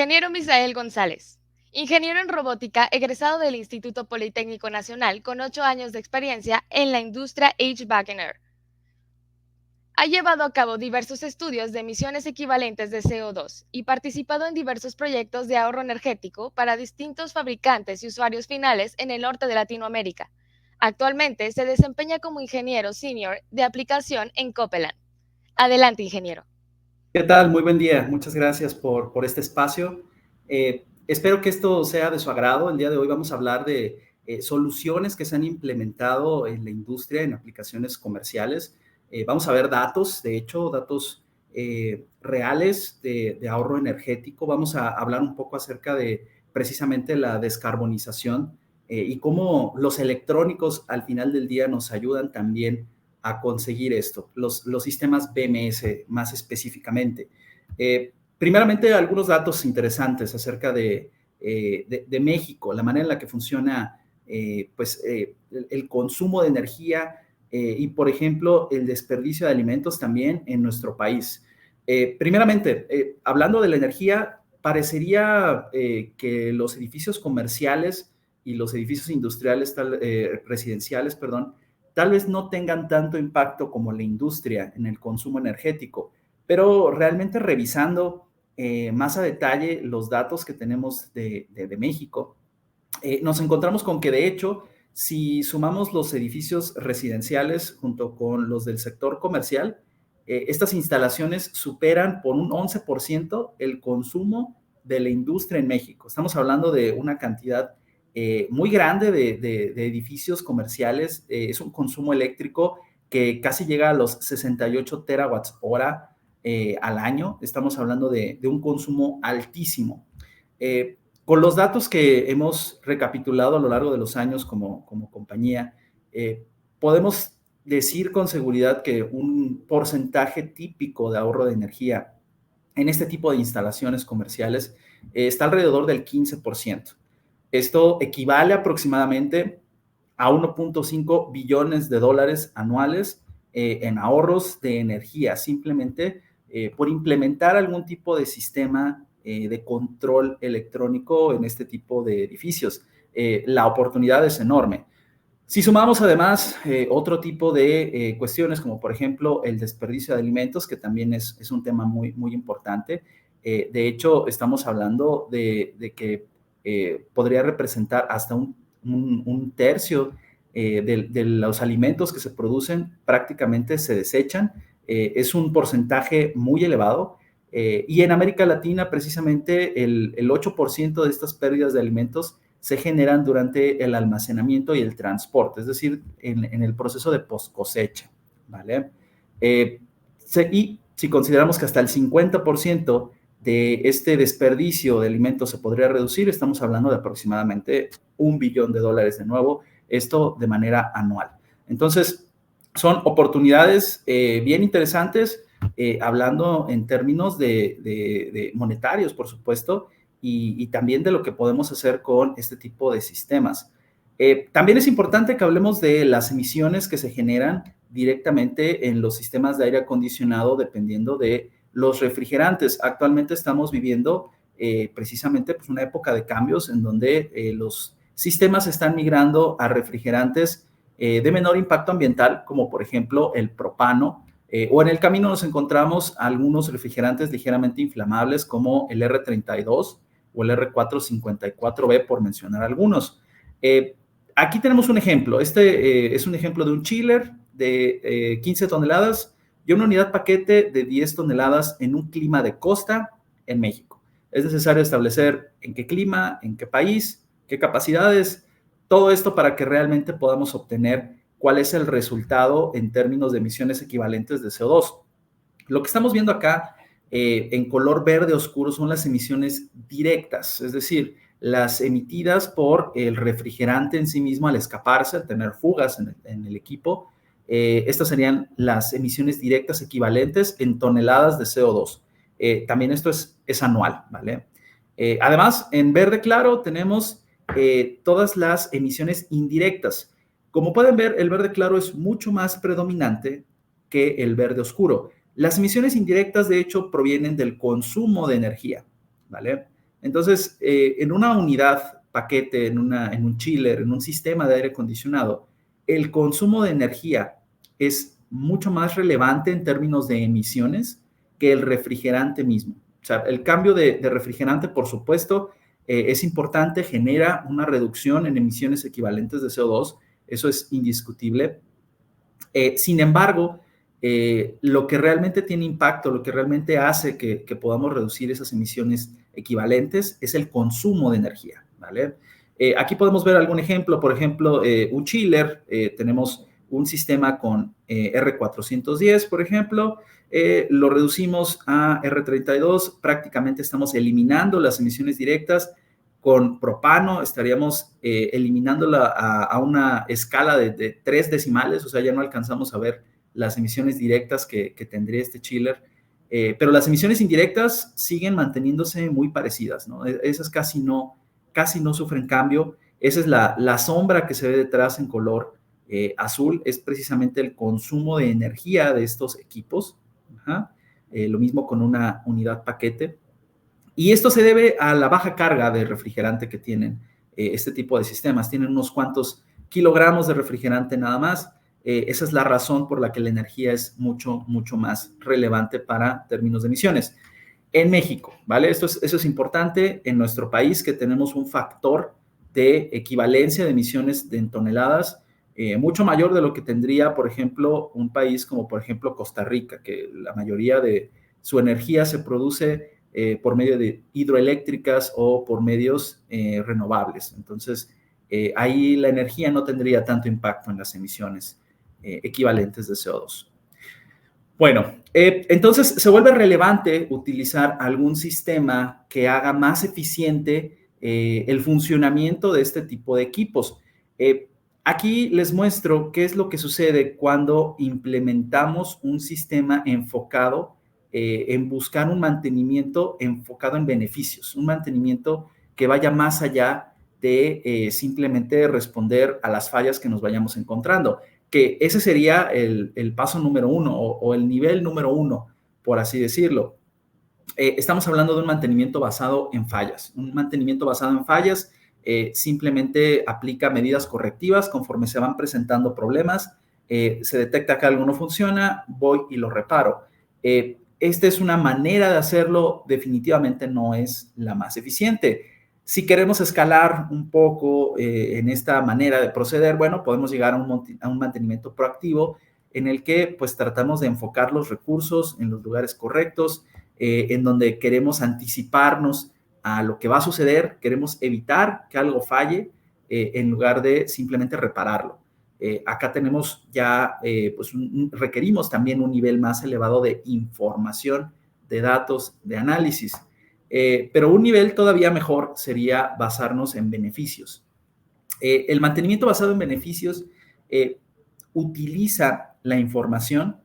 Ingeniero Misael González. Ingeniero en robótica, egresado del Instituto Politécnico Nacional con 8 años de experiencia en la industria HVAC&R. Ha llevado a cabo diversos estudios de emisiones equivalentes de CO2 y participado en diversos proyectos de ahorro energético para distintos fabricantes y usuarios finales en el norte de Latinoamérica. Actualmente se desempeña como ingeniero senior de aplicación en Copeland. Adelante, ingeniero. ¿Qué tal? Muy buen día. Muchas gracias por este espacio. Espero que esto sea de su agrado. El día de hoy vamos a hablar de soluciones que se han implementado en la industria, en aplicaciones comerciales. Vamos a ver datos, de hecho, datos reales de ahorro energético. Vamos a hablar un poco acerca de precisamente la descarbonización y cómo los electrónicos al final del día nos ayudan también a conseguir esto, los sistemas BMS más específicamente. Primeramente, algunos datos interesantes acerca de México, la manera en la que funciona el consumo de energía y, por ejemplo, el desperdicio de alimentos también en nuestro país. Primeramente, hablando de la energía, parecería que los edificios comerciales y los edificios industriales, residenciales, perdón, tal vez no tengan tanto impacto como la industria en el consumo energético, pero realmente revisando más a detalle los datos que tenemos de México, nos encontramos con que de hecho, si sumamos los edificios residenciales junto con los del sector comercial, estas instalaciones superan por un 11% el consumo de la industria en México. Estamos hablando de una cantidad muy grande de edificios comerciales. Es un consumo eléctrico que casi llega a los 68 terawatts hora al año. Estamos hablando de un consumo altísimo. Con los datos que hemos recapitulado a lo largo de los años como compañía, podemos decir con seguridad que un porcentaje típico de ahorro de energía en este tipo de instalaciones comerciales está alrededor del 15%. Esto equivale aproximadamente a 1.5 billones de dólares anuales en ahorros de energía, simplemente por implementar algún tipo de sistema de control electrónico en este tipo de edificios. La oportunidad es enorme. Si sumamos además otro tipo de cuestiones, como por ejemplo el desperdicio de alimentos, que también es un tema muy, muy importante. De hecho, estamos hablando de que podría representar hasta un tercio de los alimentos que se producen prácticamente se desechan. Es un porcentaje muy elevado. Y en América Latina, precisamente, el 8% de estas pérdidas de alimentos se generan durante el almacenamiento y el transporte, es decir, en el proceso de post cosecha, ¿vale? Y si consideramos que hasta el 50% de este desperdicio de alimentos se podría reducir, estamos hablando de aproximadamente $1 billón de nuevo, esto de manera anual. Entonces, son oportunidades bien interesantes, hablando en términos de monetarios, por supuesto, y también de lo que podemos hacer con este tipo de sistemas. También es importante que hablemos de las emisiones que se generan directamente en los sistemas de aire acondicionado dependiendo de los refrigerantes. Actualmente estamos viviendo precisamente pues, una época de cambios en donde los sistemas están migrando a refrigerantes de menor impacto ambiental, como por ejemplo el propano, o en el camino nos encontramos algunos refrigerantes ligeramente inflamables como el R32 o el R454B, por mencionar algunos. Aquí tenemos un ejemplo. Este es un ejemplo de un chiller de 15 toneladas y una unidad paquete de 10 toneladas en un clima de costa en México. Es necesario establecer en qué clima, en qué país, qué capacidades, todo esto para que realmente podamos obtener cuál es el resultado en términos de emisiones equivalentes de CO2. Lo que estamos viendo acá en color verde oscuro son las emisiones directas, es decir, las emitidas por el refrigerante en sí mismo al escaparse, al tener fugas en el equipo. Estas serían las emisiones directas equivalentes en toneladas de CO2. También esto es anual, ¿vale? Además, en verde claro tenemos todas las emisiones indirectas. Como pueden ver, el verde claro es mucho más predominante que el verde oscuro. Las emisiones indirectas, de hecho, provienen del consumo de energía, ¿vale? Entonces, en una unidad paquete, en un chiller, en un sistema de aire acondicionado, el consumo de energía es mucho más relevante en términos de emisiones que el refrigerante mismo. O sea, el cambio de refrigerante, por supuesto, es importante, genera una reducción en emisiones equivalentes de CO2, eso es indiscutible. Sin embargo, lo que realmente tiene impacto, lo que realmente hace que podamos reducir esas emisiones equivalentes es el consumo de energía, ¿vale? Aquí podemos ver algún ejemplo, por ejemplo, un chiller, tenemos un sistema con R410, por ejemplo, lo reducimos a R32, prácticamente estamos eliminando las emisiones directas. Con propano estaríamos eliminándola a una escala de 3 decimales, o sea, ya no alcanzamos a ver las emisiones directas que tendría este chiller, pero las emisiones indirectas siguen manteniéndose muy parecidas, ¿no? Esas casi no sufren cambio. Esa es la sombra que se ve detrás en color azul, es precisamente el consumo de energía de estos equipos. Ajá. Lo mismo con una unidad paquete. Y esto se debe a la baja carga de refrigerante que tienen este tipo de sistemas. Tienen unos cuantos kilogramos de refrigerante nada más. Esa es la razón por la que la energía es mucho, mucho más relevante para términos de emisiones. En México, ¿vale? Eso es importante en nuestro país, que tenemos un factor de equivalencia de emisiones en toneladas mucho mayor de lo que tendría, por ejemplo, un país como, por ejemplo, Costa Rica, que la mayoría de su energía se produce por medio de hidroeléctricas o por medios renovables. Entonces, ahí la energía no tendría tanto impacto en las emisiones equivalentes de CO2. Bueno, entonces se vuelve relevante utilizar algún sistema que haga más eficiente el funcionamiento de este tipo de equipos. Aquí les muestro qué es lo que sucede cuando implementamos un sistema enfocado en buscar un mantenimiento enfocado en beneficios, un mantenimiento que vaya más allá de simplemente responder a las fallas que nos vayamos encontrando, que ese sería el paso número uno o el nivel número uno, por así decirlo. Estamos hablando de un mantenimiento basado en fallas. Un mantenimiento basado en fallas simplemente aplica medidas correctivas conforme se van presentando problemas. Se detecta que algo no funciona, voy y lo reparo. Esta es una manera de hacerlo, definitivamente no es la más eficiente. Si queremos escalar un poco en esta manera de proceder, bueno, podemos llegar a un mantenimiento proactivo en el que pues tratamos de enfocar los recursos en los lugares correctos, en donde queremos anticiparnos a lo que va a suceder, queremos evitar que algo falle en lugar de simplemente repararlo. Acá tenemos ya, pues requerimos también un nivel más elevado de información, de datos, de análisis. Pero un nivel todavía mejor sería basarnos en beneficios. El mantenimiento basado en beneficios utiliza la información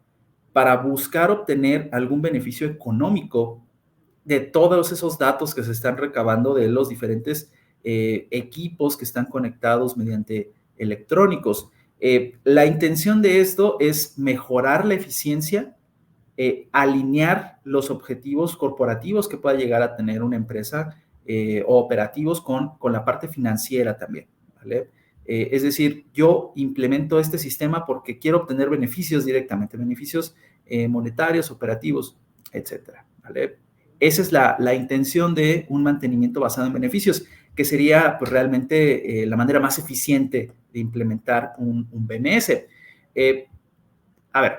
para buscar obtener algún beneficio económico de todos esos datos que se están recabando de los diferentes equipos que están conectados mediante electrónicos. La intención de esto es mejorar la eficiencia, alinear los objetivos corporativos que pueda llegar a tener una empresa o operativos con la parte financiera también, ¿vale? Es decir, yo implemento este sistema porque quiero obtener beneficios directamente, beneficios monetarios, operativos, etcétera, ¿vale? Esa es la intención de un mantenimiento basado en beneficios, que sería pues, realmente la manera más eficiente de implementar un BMS. A ver,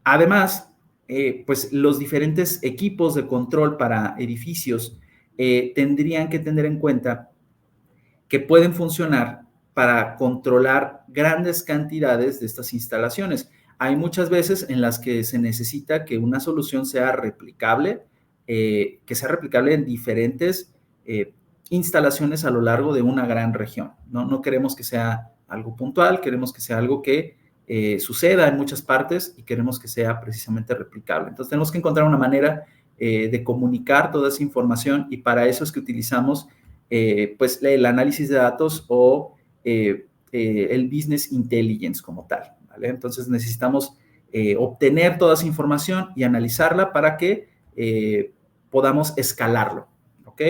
además, pues los diferentes equipos de control para edificios tendrían que tener en cuenta que pueden funcionar para controlar grandes cantidades de estas instalaciones. Hay muchas veces en las que se necesita que una solución sea replicable, que sea replicable en diferentes instalaciones a lo largo de una gran región. No queremos que sea algo puntual, queremos que sea algo que suceda en muchas partes y queremos que sea precisamente replicable. Entonces tenemos que encontrar una manera de comunicar toda esa información y para eso es que utilizamos pues el análisis de datos o el business intelligence como tal, ¿vale? Entonces necesitamos obtener toda esa información y analizarla para que podamos escalarlo, ¿ok?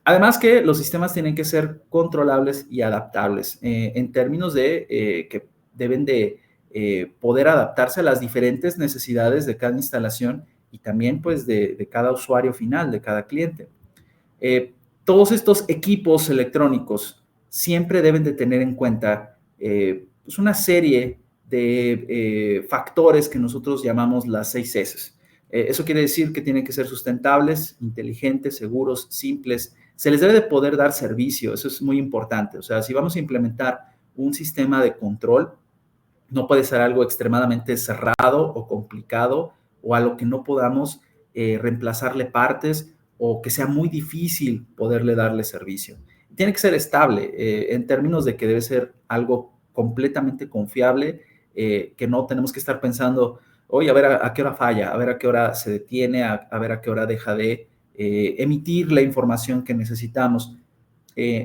Además que los sistemas tienen que ser controlables y adaptables en términos de que deben de poder adaptarse a las diferentes necesidades de cada instalación y también pues de cada usuario final, de cada cliente. Todos estos equipos electrónicos siempre deben de tener en cuenta pues una serie de factores que nosotros llamamos las 6 S. Eso quiere decir que tienen que ser sustentables, inteligentes, seguros, simples. Se les debe de poder dar servicio, eso es muy importante. O sea, si vamos a implementar un sistema de control, no puede ser algo extremadamente cerrado o complicado o a lo que no podamos reemplazarle partes o que sea muy difícil poderle darle servicio. Tiene que ser estable en términos de que debe ser algo completamente confiable, que no tenemos que estar pensando, oye, a ver a qué hora falla, a ver a qué hora se detiene, a ver a qué hora deja de emitir la información que necesitamos.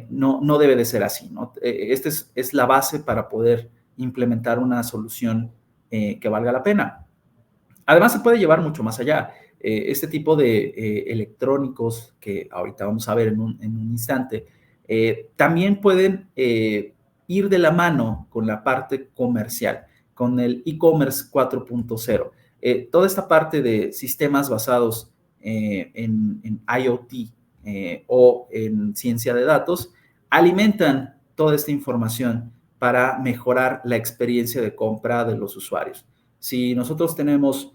No debe de ser así, ¿no? Esta es la base para poder implementar una solución que valga la pena. Además, se puede llevar mucho más allá. Este tipo de electrónicos que ahorita vamos a ver en un instante, también pueden ir de la mano con la parte comercial, con el e-commerce 4.0. Toda esta parte de sistemas basados en IoT o en ciencia de datos alimentan toda esta información para mejorar la experiencia de compra de los usuarios. Si nosotros tenemos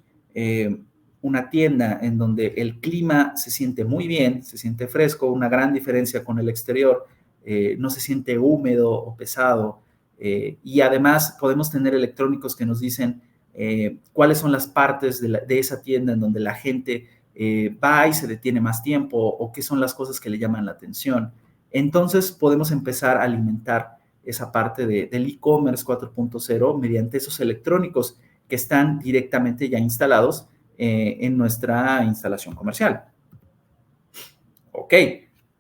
una tienda en donde el clima se siente muy bien, se siente fresco, una gran diferencia con el exterior, no se siente húmedo o pesado, y además podemos tener electrónicos que nos dicen cuáles son las partes de esa tienda en donde la gente va y se detiene más tiempo o qué son las cosas que le llaman la atención. Entonces podemos empezar a alimentar esa parte del e-commerce 4.0 mediante esos electrónicos que están directamente ya instalados en nuestra instalación comercial. Ok,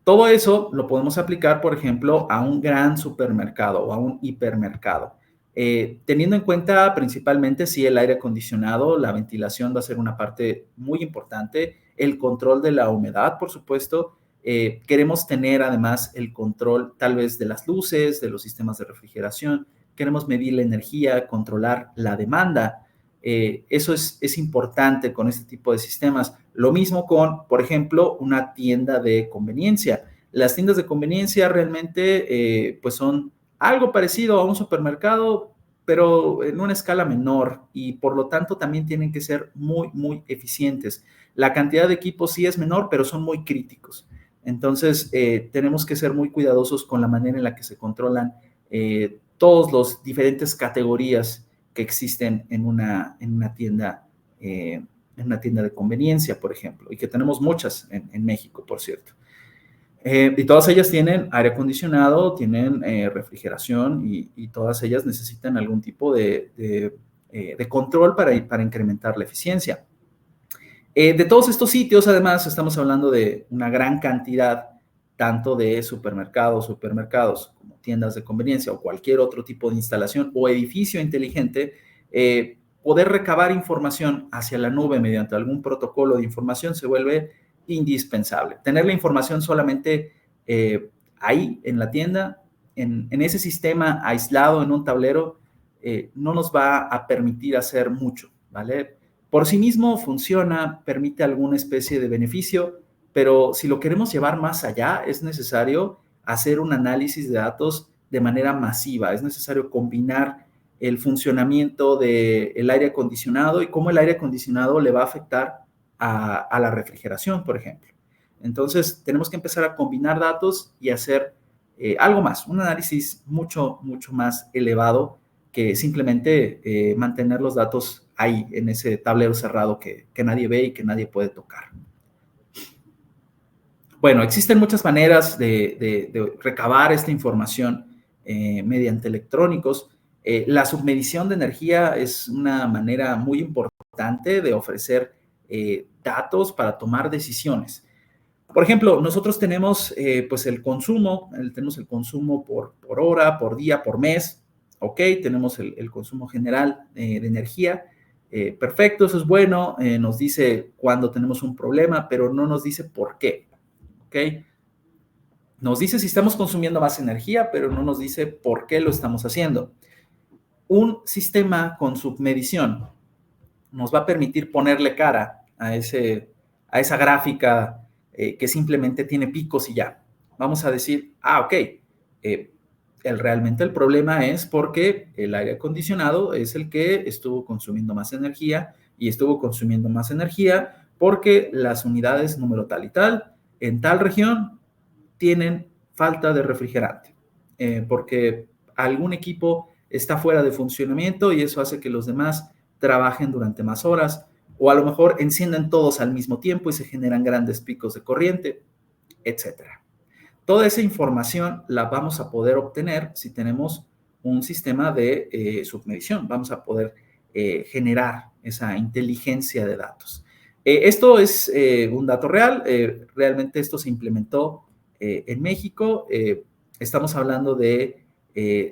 todo eso lo podemos aplicar, por ejemplo, a un gran supermercado o a un hipermercado. Teniendo en cuenta principalmente si el aire acondicionado, la ventilación va a ser una parte muy importante, el control de la humedad, por supuesto. Queremos tener además el control tal vez de las luces, de los sistemas de refrigeración. Queremos medir la energía, controlar la demanda. Eso es importante con este tipo de sistemas. Lo mismo con, por ejemplo, una tienda de conveniencia. Las tiendas de conveniencia realmente pues son algo parecido a un supermercado, pero en una escala menor y por lo tanto también tienen que ser muy, muy eficientes. La cantidad de equipos sí es menor, pero son muy críticos. Entonces, tenemos que ser muy cuidadosos con la manera en la que se controlan todos los diferentes categorías que existen en una tienda de conveniencia, por ejemplo, y que tenemos muchas en México, por cierto. Y todas ellas tienen aire acondicionado, tienen refrigeración y todas ellas necesitan algún tipo de control para incrementar la eficiencia. De todos estos sitios, además, estamos hablando de una gran cantidad, tanto de supermercados, como tiendas de conveniencia o cualquier otro tipo de instalación o edificio inteligente, poder recabar información hacia la nube mediante algún protocolo de información se vuelve indispensable. Tener la información solamente ahí en la tienda, en ese sistema aislado en un tablero, no nos va a permitir hacer mucho, ¿vale? Por sí mismo funciona, permite alguna especie de beneficio, pero si lo queremos llevar más allá, es necesario hacer un análisis de datos de manera masiva. Es necesario combinar el funcionamiento del aire acondicionado y cómo el aire acondicionado le va a afectar a la refrigeración, por ejemplo. Entonces, tenemos que empezar a combinar datos y hacer algo más, un análisis mucho, mucho más elevado que simplemente mantener los datos ahí, en ese tablero cerrado que nadie ve y que nadie puede tocar. Bueno, existen muchas maneras de recabar esta información mediante electrónicos. La submedición de energía es una manera muy importante de ofrecer datos para tomar decisiones. Por ejemplo, nosotros tenemos pues tenemos el consumo por hora, por día, por mes, ¿ok? Tenemos el consumo general de energía. Perfecto, eso es bueno, nos dice cuando tenemos un problema, pero no nos dice por qué, ¿ok? Nos dice si estamos consumiendo más energía, pero no nos dice por qué lo estamos haciendo. Un sistema con submedición nos va a permitir ponerle cara a esa gráfica que simplemente tiene picos y ya. Vamos a decir, ok, realmente el problema es porque el aire acondicionado es el que estuvo consumiendo más energía y estuvo consumiendo más energía porque las unidades número tal y tal en tal región tienen falta de refrigerante, porque algún equipo está fuera de funcionamiento y eso hace que los demás trabajen durante más horas, o a lo mejor encienden todos al mismo tiempo y se generan grandes picos de corriente, etcétera. Toda esa información la vamos a poder obtener si tenemos un sistema de submedición. Vamos a poder generar esa inteligencia de datos. Esto es un dato real. Realmente esto se implementó en México. Estamos hablando de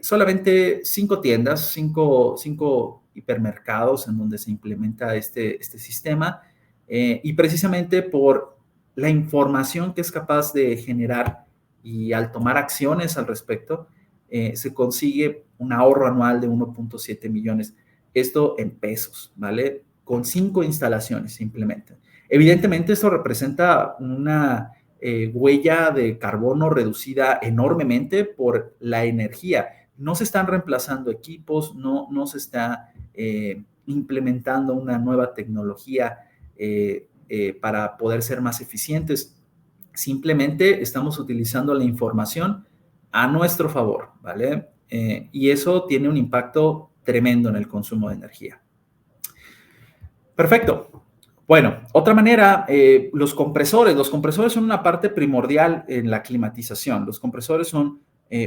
solamente 5 tiendas, 5 hipermercados en donde se implementa este sistema. Y precisamente por la información que es capaz de generar y al tomar acciones al respecto, se consigue un ahorro anual de 1.7 millones. Esto en pesos, ¿vale? Con 5 instalaciones se implementan. Evidentemente, esto representa una huella de carbono reducida enormemente por la energía. No se están reemplazando equipos, no se está implementando una nueva tecnología para poder ser más eficientes. Simplemente estamos utilizando la información a nuestro favor, ¿vale? Y eso tiene un impacto tremendo en el consumo de energía. Perfecto. Bueno, otra manera, los compresores. Los compresores son una parte primordial en la climatización. Los compresores son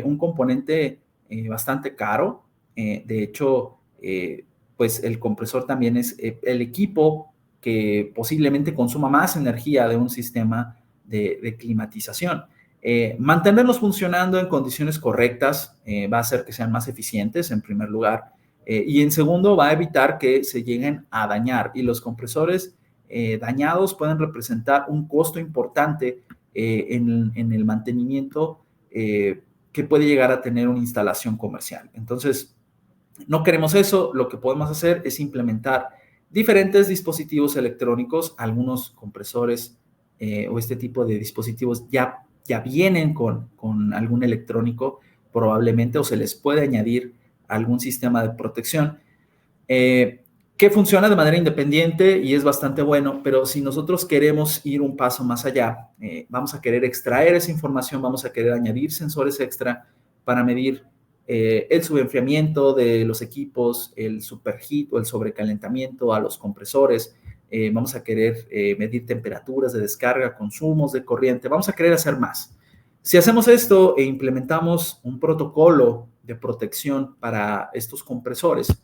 un componente bastante caro. De hecho, pues el compresor también es el equipo que posiblemente consuma más energía de un sistema de climatización. Mantenerlos funcionando en condiciones correctas va a hacer que sean más eficientes, en primer lugar, y en segundo va a evitar que se lleguen a dañar. Y los compresores dañados pueden representar un costo importante en el mantenimiento que puede llegar a tener una instalación comercial. Entonces, no queremos eso. Lo que podemos hacer es implementar diferentes dispositivos electrónicos. Algunos compresores o este tipo de dispositivos ya vienen con algún electrónico probablemente, o se les puede añadir algún sistema de protección que funciona de manera independiente y es bastante bueno, pero si nosotros queremos ir un paso más allá, vamos a querer extraer esa información, vamos a querer añadir sensores extra para medir el subenfriamiento de los equipos, el superheat o el sobrecalentamiento a los compresores. Vamos a querer medir temperaturas de descarga, consumos de corriente, vamos a querer hacer más. Si hacemos esto e implementamos un protocolo de protección para estos compresores,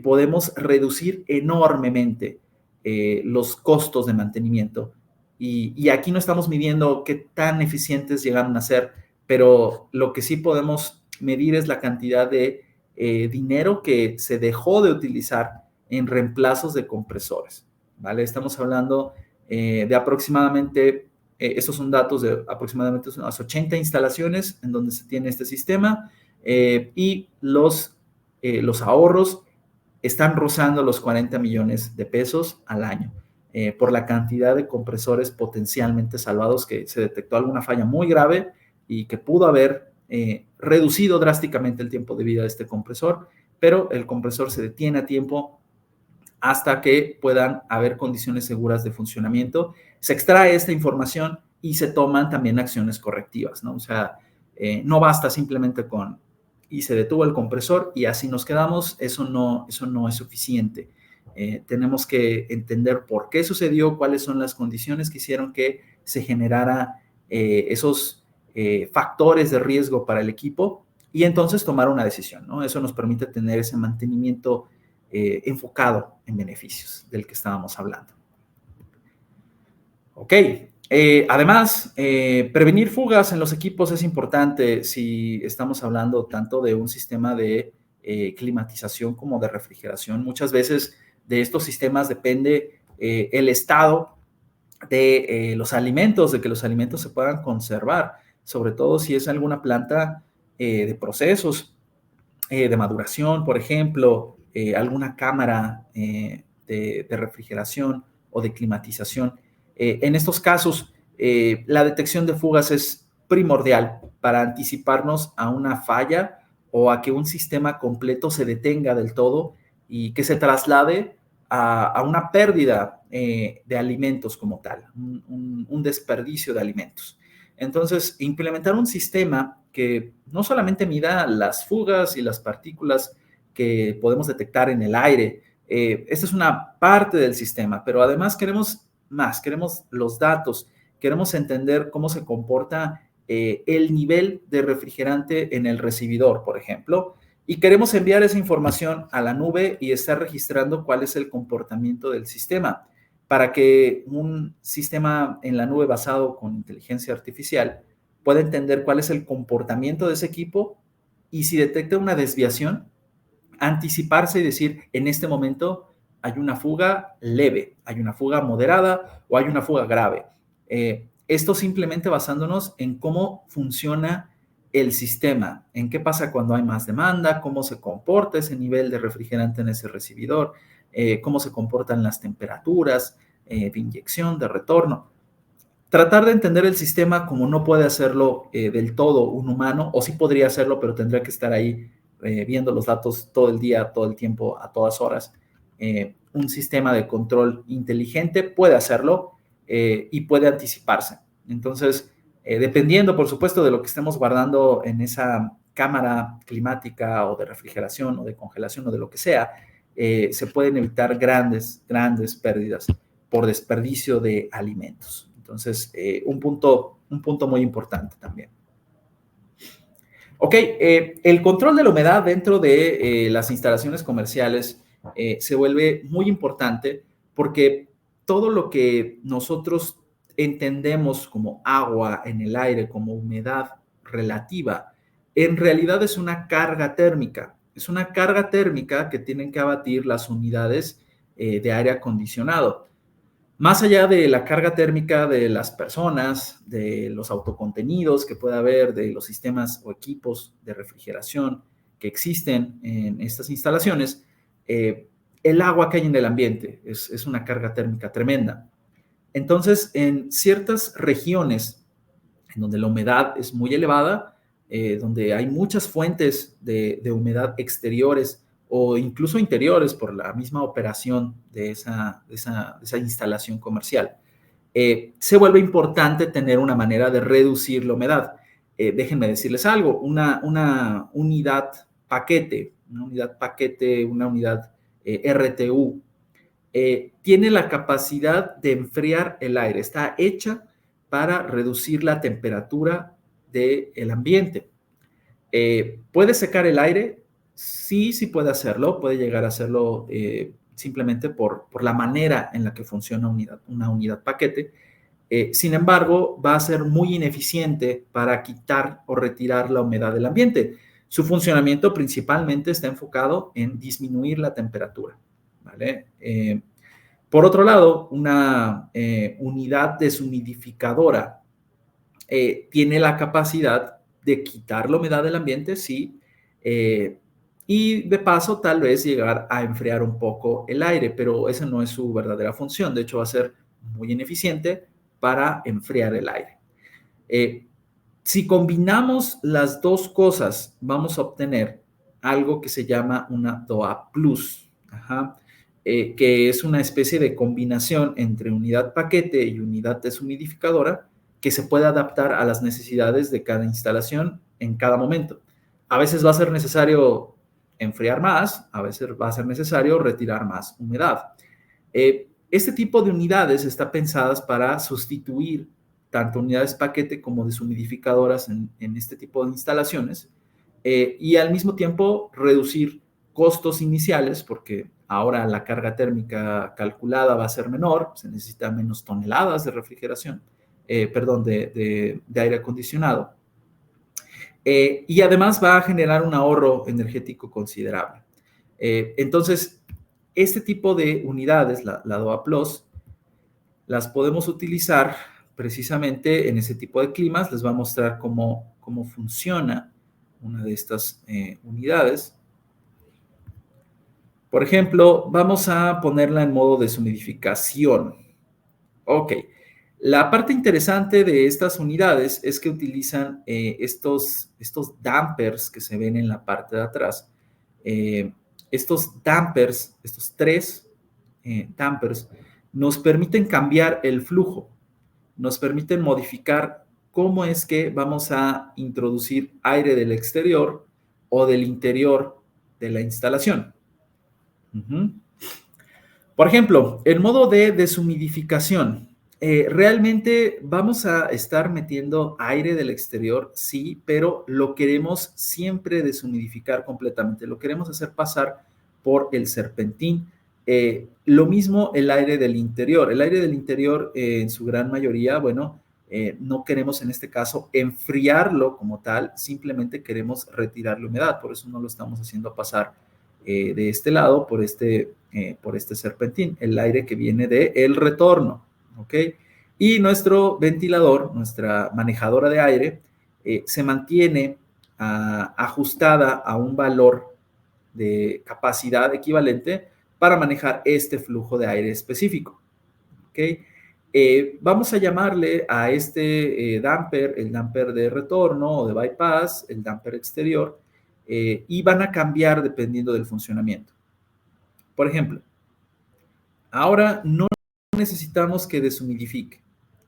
podemos reducir enormemente los costos de mantenimiento. Y aquí no estamos midiendo qué tan eficientes llegaron a ser, pero lo que sí podemos medir es la cantidad de dinero que se dejó de utilizar en reemplazos de compresores, ¿vale? Estamos hablando de aproximadamente, estos son datos de aproximadamente unas 80 instalaciones en donde se tiene este sistema y los ahorros están rozando los 40 millones de pesos al año por la cantidad de compresores potencialmente salvados, que se detectó alguna falla muy grave y que pudo haber reducido drásticamente el tiempo de vida de este compresor, pero el compresor se detiene a tiempo hasta que puedan haber condiciones seguras de funcionamiento. Se extrae esta información y se toman también acciones correctivas, ¿no? O sea, no basta simplemente con y se detuvo el compresor y así nos quedamos. Eso no es suficiente. Tenemos que entender por qué sucedió, cuáles son las condiciones que hicieron que se generara esos factores de riesgo para el equipo y entonces tomar una decisión, ¿no? Eso nos permite tener ese mantenimiento enfocado en beneficios del que estábamos hablando. Ok. Además, prevenir fugas en los equipos es importante si estamos hablando tanto de un sistema de climatización como de refrigeración. Muchas veces de estos sistemas depende el estado de los alimentos, de que los alimentos se puedan conservar. sobre todo si es alguna planta de procesos, de maduración, por ejemplo, alguna cámara de refrigeración o de climatización. En estos casos, la detección de fugas es primordial para anticiparnos a una falla o a que un sistema completo se detenga del todo y que se traslade a una pérdida de alimentos como tal, un desperdicio de alimentos. Entonces, implementar un sistema que no solamente mida las fugas y las partículas que podemos detectar en el aire, esta es una parte del sistema, pero además queremos más, queremos los datos, queremos entender cómo se comporta el nivel de refrigerante en el recibidor, por ejemplo, y queremos enviar esa información a la nube y estar registrando cuál es el comportamiento del sistema para que un sistema en la nube basado con inteligencia artificial pueda entender cuál es el comportamiento de ese equipo y si detecta una desviación, anticiparse y decir, en este momento hay una fuga leve, hay una fuga moderada o hay una fuga grave. Esto simplemente basándonos en cómo funciona el sistema, en qué pasa cuando hay más demanda, cómo se comporta ese nivel de refrigerante en ese recibidor, cómo se comportan las temperaturas de inyección, de retorno. Tratar de entender el sistema como no puede hacerlo del todo un humano, o sí podría hacerlo, pero tendría que estar ahí viendo los datos todo el día, todo el tiempo, a todas horas. Un sistema de control inteligente puede hacerlo y puede anticiparse. Entonces, dependiendo, por supuesto, de lo que estemos guardando en esa cámara climática o de refrigeración o de congelación o de lo que sea, se pueden evitar grandes pérdidas por desperdicio de alimentos. Entonces, un punto muy importante también. Ok, el control de la humedad dentro de las instalaciones comerciales se vuelve muy importante porque todo lo que nosotros entendemos como agua en el aire, como humedad relativa, en realidad es una carga térmica. Es una carga térmica que tienen que abatir las unidades de aire acondicionado. Más allá de la carga térmica de las personas, de los autocontenidos que pueda haber, de los sistemas o equipos de refrigeración que existen en estas instalaciones, el agua que hay en el ambiente es una carga térmica tremenda. Entonces, en ciertas regiones en donde la humedad es muy elevada, donde hay muchas fuentes de humedad exteriores o incluso interiores por la misma operación de esa instalación comercial. Se vuelve importante tener una manera de reducir la humedad. Déjenme decirles algo, una unidad paquete, una unidad RTU, tiene la capacidad de enfriar el aire, está hecha para reducir la temperatura del ambiente. ¿Puede secar el aire? Sí, sí puede hacerlo, puede llegar a hacerlo simplemente por la manera en la que funciona una unidad paquete. Sin embargo, va a ser muy ineficiente para quitar o retirar la humedad del ambiente. Su funcionamiento principalmente está enfocado en disminuir la temperatura, ¿vale? Por otro lado, una unidad deshumidificadora tiene la capacidad de quitar la humedad del ambiente, sí, y de paso tal vez llegar a enfriar un poco el aire, pero esa no es su verdadera función. De hecho, va a ser muy ineficiente para enfriar el aire. Si combinamos las dos cosas, vamos a obtener algo que se llama una DOA Plus, que es una especie de combinación entre unidad paquete y unidad deshumidificadora que se puede adaptar a las necesidades de cada instalación en cada momento. A veces va a ser necesario enfriar más, a veces va a ser necesario retirar más humedad. Este tipo de unidades está pensadas para sustituir tanto unidades paquete como deshumidificadoras en este tipo de instalaciones y al mismo tiempo reducir costos iniciales porque ahora la carga térmica calculada va a ser menor, se necesita menos toneladas de refrigeración, de aire acondicionado. Y además va a generar un ahorro energético considerable. Entonces, este tipo de unidades, la DOA Plus, las podemos utilizar precisamente en ese tipo de climas les va a mostrar cómo funciona una de estas unidades. Por ejemplo, vamos a ponerla en modo deshumidificación. Ok. La parte interesante de estas unidades es que utilizan estos dampers que se ven en la parte de atrás. Estos dampers, estos tres dampers, nos permiten cambiar el flujo, nos permiten modificar cómo es que vamos a introducir aire del exterior o del interior de la instalación. Por ejemplo, el modo de deshumidificación. Realmente vamos a estar metiendo aire del exterior, sí, pero lo queremos siempre deshumidificar completamente. Lo queremos hacer pasar por el serpentín. Lo mismo el aire del interior. El aire del interior, en su gran mayoría, bueno, no queremos en este caso enfriarlo como tal, simplemente queremos retirar la humedad. Por eso no lo estamos haciendo pasar de este lado por este serpentín, el aire que viene de el retorno, ¿ok? Y nuestro ventilador, nuestra manejadora de aire, se mantiene ajustada a un valor de capacidad equivalente para manejar este flujo de aire específico, ¿ok? Vamos a llamarle a este damper, el damper de retorno o de bypass, el damper exterior, y van a cambiar dependiendo del funcionamiento. Por ejemplo, ahora no necesitamos que deshumidifique,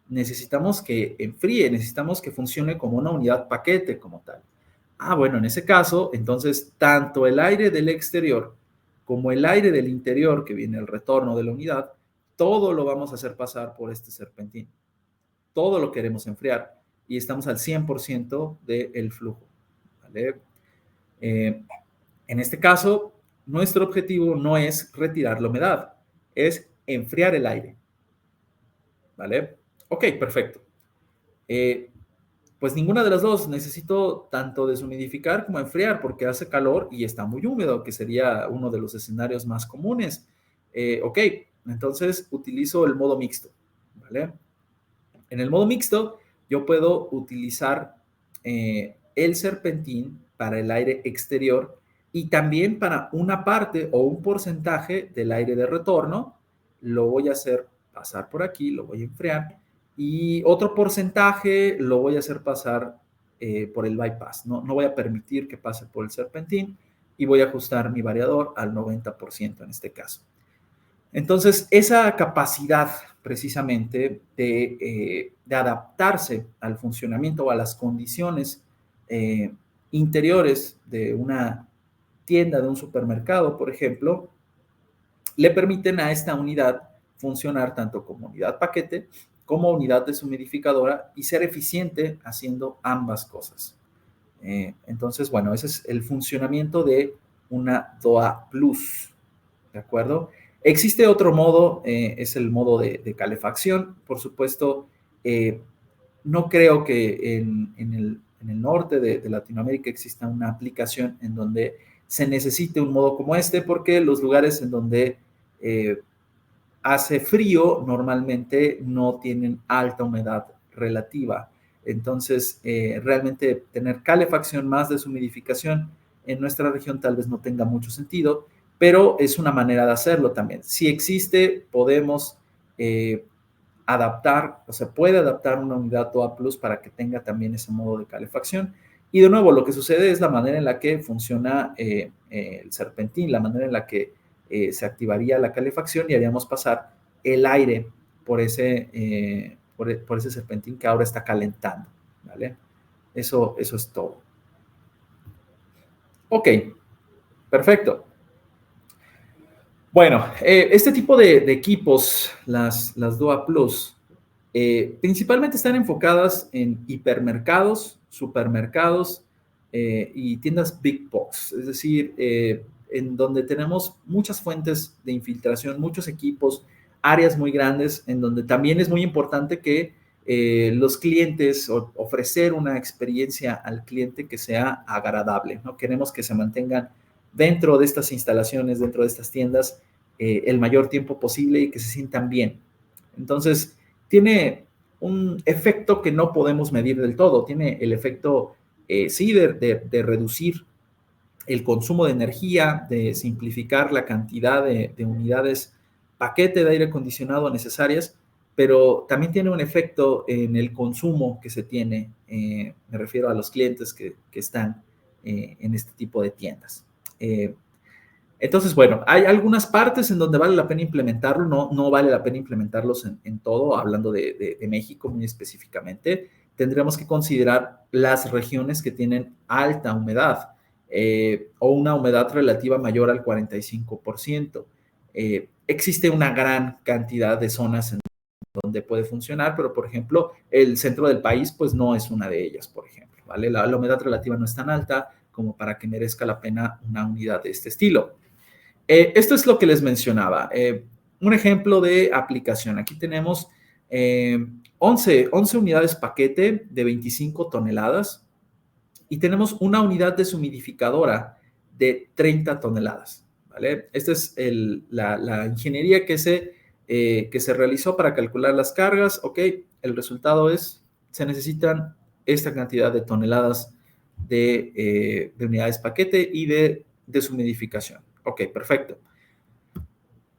necesitamos que enfríe, necesitamos que funcione como una unidad paquete como tal. Bueno, en ese caso, entonces, tanto el aire del exterior como el aire del interior, que viene el retorno de la unidad, todo lo vamos a hacer pasar por este serpentín. Todo lo queremos enfriar y estamos al 100% del flujo, ¿vale? En este caso, nuestro objetivo no es retirar la humedad, es enfriar el aire, ¿vale? Ok, perfecto. Pues ninguna de las dos. Necesito tanto deshumidificar como enfriar porque hace calor y está muy húmedo, que sería uno de los escenarios más comunes. Ok, entonces utilizo el modo mixto, ¿vale? En el modo mixto, yo puedo utilizar el serpentín para el aire exterior y también para una parte o un porcentaje del aire de retorno. Lo voy a hacer pasar por aquí, lo voy a enfriar y otro porcentaje lo voy a hacer pasar por el bypass. No voy a permitir que pase por el serpentín y voy a ajustar mi variador al 90% en este caso. Entonces, esa capacidad precisamente de adaptarse al funcionamiento o a las condiciones interiores de una tienda, de un supermercado, por ejemplo, le permiten a esta unidad funcionar tanto como unidad paquete como unidad deshumidificadora y ser eficiente haciendo ambas cosas. Entonces, bueno, ese es el funcionamiento de una DOA Plus, ¿de acuerdo? Existe otro modo, es el modo de calefacción. Por supuesto, no creo que en el norte de Latinoamérica exista una aplicación en donde se necesite un modo como este, porque los lugares en donde hace frío normalmente no tienen alta humedad relativa. Entonces, realmente tener calefacción más deshumidificación en nuestra región tal vez no tenga mucho sentido, pero es una manera de hacerlo también. Si existe, podemos adaptar, o sea, puede adaptar una unidad OA Plus para que tenga también ese modo de calefacción. Y de nuevo, lo que sucede es la manera en la que funciona el serpentín, la manera en la que se activaría la calefacción y haríamos pasar el aire por ese serpentín que ahora está calentando, ¿vale? Eso es todo. Ok, perfecto. Bueno, este tipo de equipos, las DOA Plus, principalmente están enfocadas en hipermercados, supermercados y tiendas big box, es decir, en donde tenemos muchas fuentes de infiltración, muchos equipos, áreas muy grandes, en donde también es muy importante que los clientes ofrecer una experiencia al cliente que sea agradable, ¿no? Queremos que se mantengan dentro de estas instalaciones, dentro de estas tiendas, el mayor tiempo posible y que se sientan bien. Entonces, tiene un efecto que no podemos medir del todo. Tiene el efecto, sí, de reducir el consumo de energía, de simplificar la cantidad de unidades paquete de aire acondicionado necesarias, pero también tiene un efecto en el consumo que se tiene, me refiero a los clientes que están en este tipo de tiendas. Entonces, bueno, hay algunas partes en donde vale la pena implementarlo, no vale la pena implementarlos en todo, hablando de México muy específicamente. Tendremos que considerar las regiones que tienen alta humedad o una humedad relativa mayor al 45%. Existe una gran cantidad de zonas en donde puede funcionar, pero por ejemplo, el centro del país pues no es una de ellas, por ejemplo, ¿vale? La humedad relativa no es tan alta como para que merezca la pena una unidad de este estilo. Esto es lo que les mencionaba. Un ejemplo de aplicación. Aquí tenemos 11 unidades paquete de 25 toneladas y tenemos una unidad deshumidificadora de 30 toneladas. ¿Vale? Esta es la ingeniería que se realizó para calcular las cargas. Ok, el resultado es, se necesitan esta cantidad de toneladas de unidades paquete y de deshumidificación. Ok, perfecto.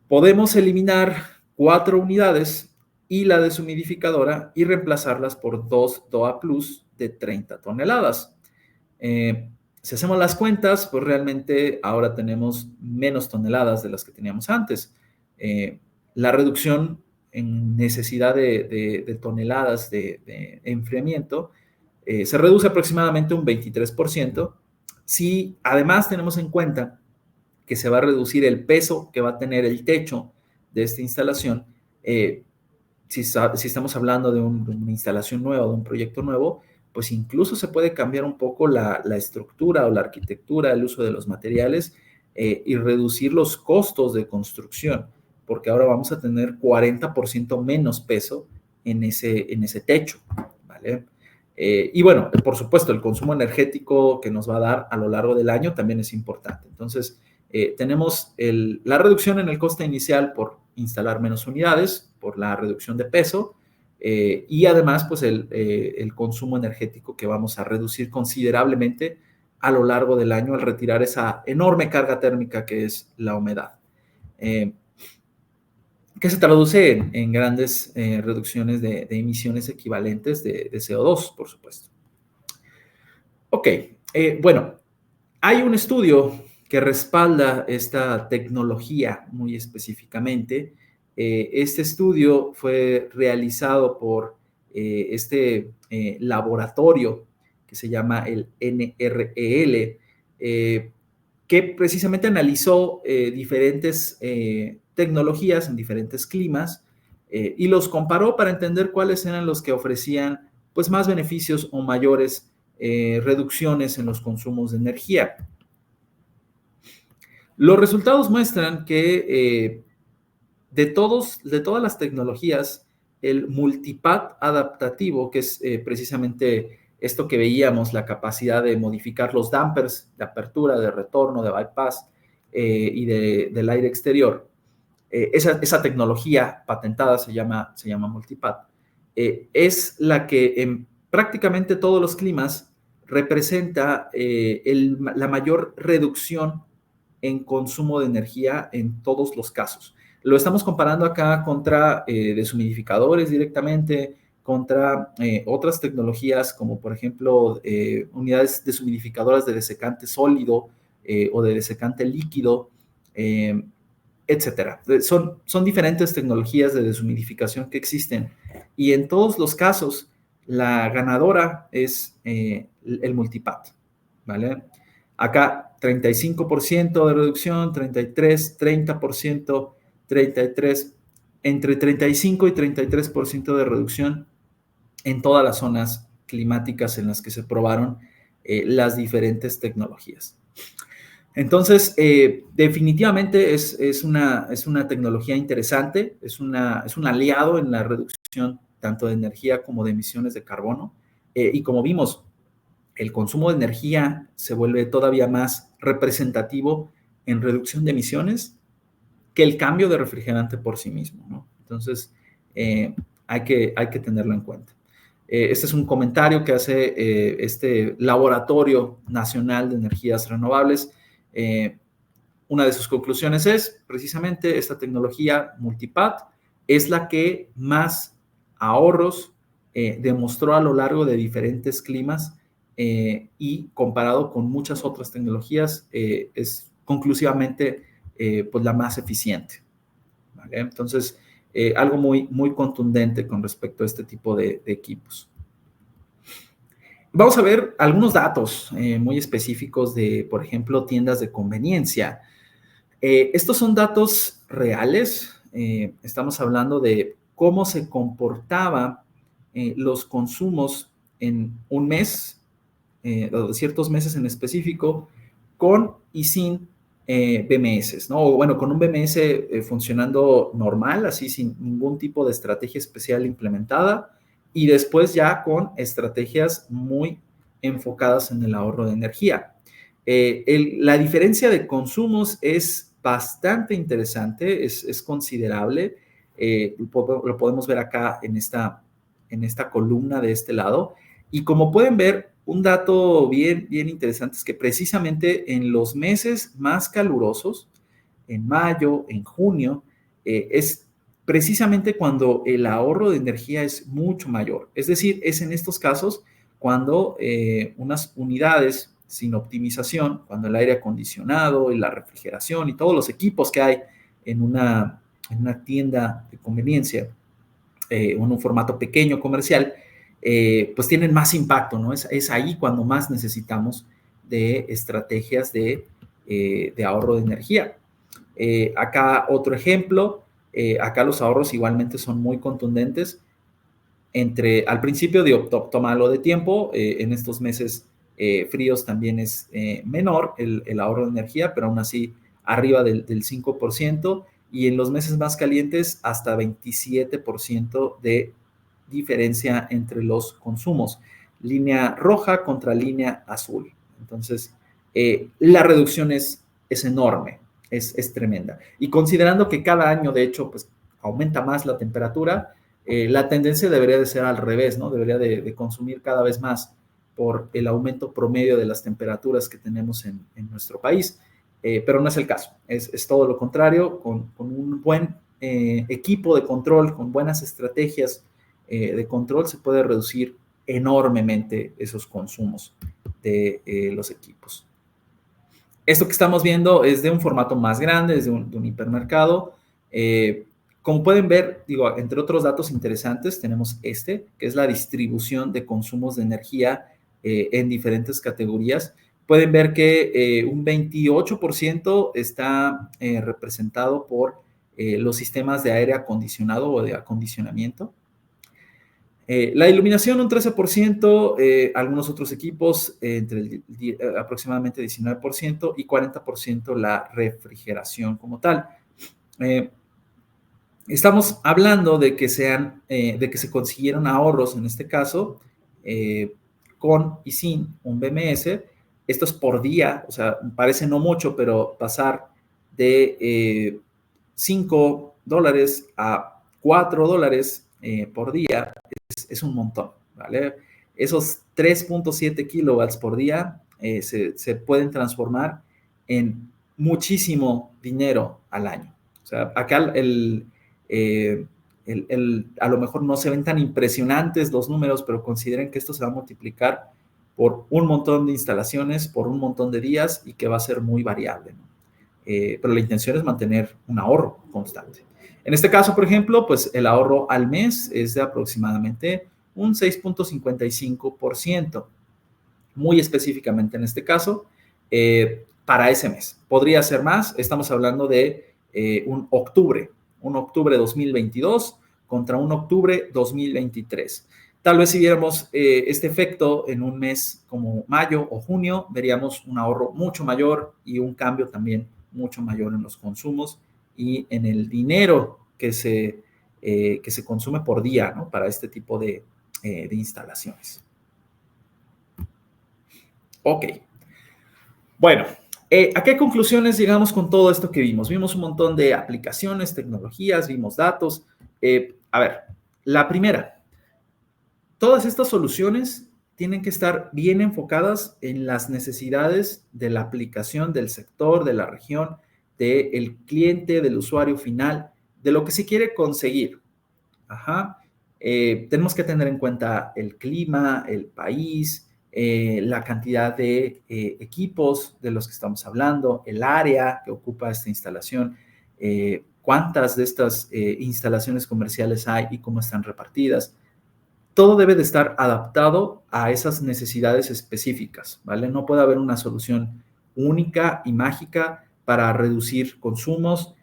Podemos eliminar 4 unidades y la deshumidificadora y reemplazarlas por 2 DOA Plus de 30 toneladas. Si hacemos las cuentas, pues realmente ahora tenemos menos toneladas de las que teníamos antes. La reducción en necesidad de toneladas de enfriamiento se reduce aproximadamente un 23%. Si además tenemos en cuenta que se va a reducir el peso que va a tener el techo de esta instalación, si estamos hablando de una instalación nueva, de un proyecto nuevo, pues incluso se puede cambiar un poco la estructura o la arquitectura, el uso de los materiales y reducir los costos de construcción, porque ahora vamos a tener 40% menos peso en ese techo, ¿vale? Y bueno, por supuesto, el consumo energético que nos va a dar a lo largo del año también es importante. Entonces, tenemos la reducción en el coste inicial por instalar menos unidades, por la reducción de peso, y además, pues el consumo energético que vamos a reducir considerablemente a lo largo del año al retirar esa enorme carga térmica que es la humedad. Que se traduce en grandes reducciones de emisiones equivalentes de CO2, por supuesto. Ok, bueno, hay un estudio que respalda esta tecnología muy específicamente. Este estudio fue realizado por este laboratorio que se llama el NREL, que precisamente analizó diferentes tecnologías en diferentes climas y los comparó para entender cuáles eran los que ofrecían pues, más beneficios o mayores reducciones en los consumos de energía. Los resultados muestran que de todas las tecnologías, el multipad adaptativo, que es precisamente esto que veíamos, la capacidad de modificar los dampers de apertura, de retorno, de bypass y del aire exterior, esa tecnología patentada se llama multipad, es la que en prácticamente todos los climas representa la mayor reducción en consumo de energía en todos los casos. Lo estamos comparando acá contra deshumidificadores directamente, contra otras tecnologías como por ejemplo unidades deshumidificadoras de desecante sólido o de desecante líquido, etcétera. Son diferentes tecnologías de deshumidificación que existen y en todos los casos la ganadora es el multipad, ¿vale? Acá 35% de reducción, 33, 30%, 33, entre 35 y 33% de reducción en todas las zonas climáticas en las que se probaron las diferentes tecnologías. Entonces, definitivamente es una tecnología interesante, es un aliado en la reducción tanto de energía como de emisiones de carbono. Y como vimos, el consumo de energía se vuelve todavía más representativo en reducción de emisiones que el cambio de refrigerante por sí mismo, ¿no? Entonces, hay que tenerlo en cuenta. Este es un comentario que hace este Laboratorio Nacional de Energías Renovables. Una de sus conclusiones es precisamente esta tecnología multipath es la que más ahorros demostró a lo largo de diferentes climas y comparado con muchas otras tecnologías es conclusivamente pues la más eficiente. ¿Vale? Entonces, algo muy, muy contundente con respecto a este tipo de equipos. Vamos a ver algunos datos muy específicos de, por ejemplo, tiendas de conveniencia. Estos son datos reales. Estamos hablando de cómo se comportaban los consumos en un mes, o de ciertos meses en específico, con y sin BMS, ¿no? O bueno, con un BMS funcionando normal, así sin ningún tipo de estrategia especial implementada, y después ya con estrategias muy enfocadas en el ahorro de energía. La diferencia de consumos es bastante interesante, es considerable. Lo podemos ver acá en esta columna de este lado. Y como pueden ver, un dato bien, bien interesante es que precisamente en los meses más calurosos, en mayo, en junio, es precisamente cuando el ahorro de energía es mucho mayor. Es decir, es en estos casos cuando unas unidades sin optimización, cuando el aire acondicionado y la refrigeración y todos los equipos que hay en una tienda de conveniencia, en un formato pequeño comercial, pues tienen más impacto, ¿no? Es ahí cuando más necesitamos de estrategias de ahorro de energía. Acá otro ejemplo, acá los ahorros igualmente son muy contundentes. Al principio, toma algo de tiempo, en estos meses fríos también es menor el ahorro de energía, pero aún así arriba del 5%, y en los meses más calientes hasta 27% de diferencia entre los consumos. Línea roja contra línea azul. Entonces, la reducción es enorme, es tremenda. Y considerando que cada año, de hecho, pues aumenta más la temperatura, la tendencia debería de ser al revés, ¿no? Debería de consumir cada vez más por el aumento promedio de las temperaturas que tenemos en nuestro país. Pero no es el caso, es todo lo contrario. Con un buen equipo de control, con buenas estrategias de control, se puede reducir enormemente esos consumos de los equipos. Esto que estamos viendo es de un formato más grande, es de un hipermercado. Como pueden ver, digo, entre otros datos interesantes, tenemos que es la distribución de consumos de energía en diferentes categorías. Pueden ver que un 28% está representado por los sistemas de aire acondicionado o de acondicionamiento. La iluminación un 13%, algunos otros equipos entre aproximadamente 19% y 40% la refrigeración como tal. Estamos hablando de que se consiguieron ahorros, en este caso, con y sin un BMS. Esto es por día, o sea, parece no mucho, pero pasar de $5 a $4 por día es un montón, ¿vale? Esos 3.7 kilowatts por día se pueden transformar en muchísimo dinero al año. O sea, acá a lo mejor no se ven tan impresionantes los números, pero consideren que esto se va a multiplicar por un montón de instalaciones, por un montón de días, y que va a ser muy variable, ¿no? Pero la intención es mantener un ahorro constante. En este caso, por ejemplo, pues el ahorro al mes es de aproximadamente un 6.55%, muy específicamente en este caso, para ese mes. Podría ser más, estamos hablando de un octubre 2022 contra un octubre 2023. Tal vez si viéramos este efecto en un mes como mayo o junio, veríamos un ahorro mucho mayor y un cambio también mucho mayor en los consumos y en el dinero que se consume por día, ¿no? Para este tipo de instalaciones. Ok. Bueno, ¿a qué conclusiones llegamos con todo esto que vimos? Vimos un montón de aplicaciones, tecnologías, vimos datos. A ver, La primera, todas estas soluciones tienen que estar bien enfocadas en las necesidades de la aplicación, del sector, de la región, del cliente, del usuario final, de lo que se quiere conseguir. Ajá. Tenemos que tener en cuenta el clima, el país, la cantidad de equipos de los que estamos hablando, el área que ocupa esta instalación, cuántas de estas instalaciones comerciales hay y cómo están repartidas. Todo debe de estar adaptado a esas necesidades específicas, ¿vale? No puede haber una solución única y mágica para reducir consumos